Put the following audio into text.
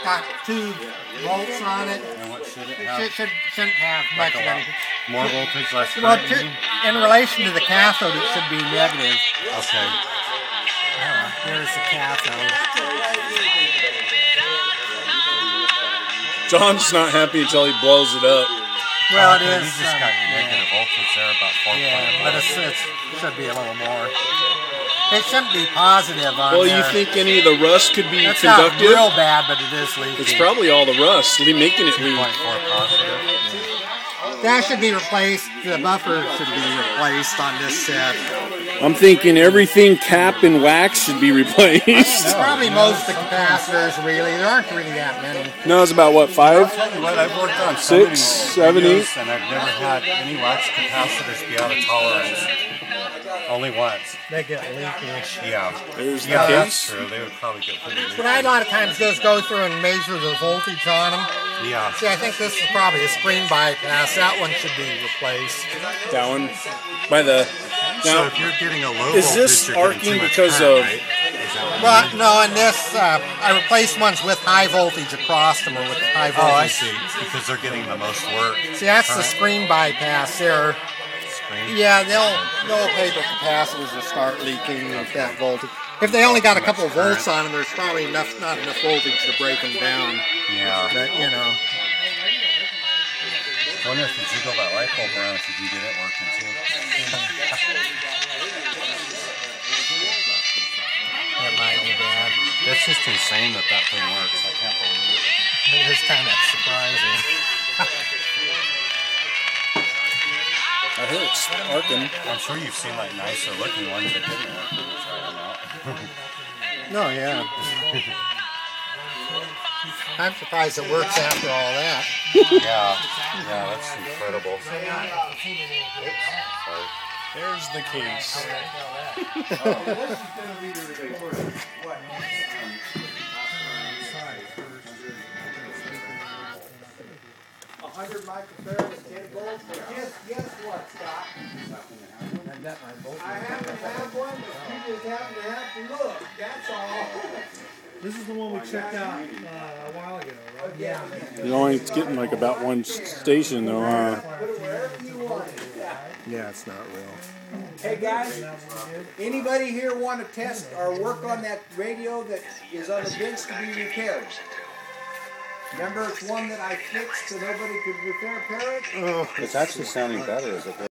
got 2 volts on it. And what should it It have? shouldn't have much of anything. More voltage, less Well, current? in relation to the cathode, it should be negative. Okay. There's the cathode. John's not happy until he blows it up. Well, it Okay, is. You just got your negative voltage there, about 4.5. Yeah, but it should be a little more. It shouldn't be positive on Well, there. you think any of the rust could be It's conductive? not real bad, but it is leaking. It's probably all the rust making it leak. 2.4 positive. That should be replaced. The buffer should be replaced on this set. I'm thinking everything cap and wax should be replaced. Probably most of the capacitors, really. There aren't really that many. No, it's about what, 5? I'll tell you what, I've worked on so 6, many 7, videos, 8. and I've never had any wax capacitors be out of tolerance. Only once. They get leakish. Yeah. There's the Yeah, that's case. true. They would probably get pretty What I a lot of times do is go through and measure the voltage on them. Yeah. See, I think this is probably a screen bypass. That one should be replaced. That one by the. So Now, if you're getting a low is voltage, this you're getting arcing too much because current, of- right? Is that what Well, you mean? no, in this, I replaced ones with high voltage across them or with high voltage. Oh, I see. Because they're getting the most work. See, that's the current screen bypass there. screen. Yeah, they'll paper capacitors will start leaking with that voltage. If they only got a couple of volts on them, there's probably not enough voltage to break them down. Yeah. But, you know. I wonder if you jiggle that light bulb around if you can get it working too. That might be bad. That's just insane that that thing works. I can't believe it. It is kind of surprising. I heard it's arcing. I'm sure you've seen like nicer looking ones that didn't work when you tried them out. No, yeah. I'm surprised it works after all that. Yeah, that's incredible. There's the case. Microfarads, 10 volts. Guess what, Scott? I happen to have one, but you just happen to have to look. That's all. This is the one we checked out a while ago, right? Yeah. You're only getting like about one station though, huh? Put it wherever you want it. Yeah, it's not real. Hey guys, anybody here want to test or work on that radio that is on the bench to be repaired? Remember, it's one that I fixed so nobody could repair it? It's actually sounding better as it goes.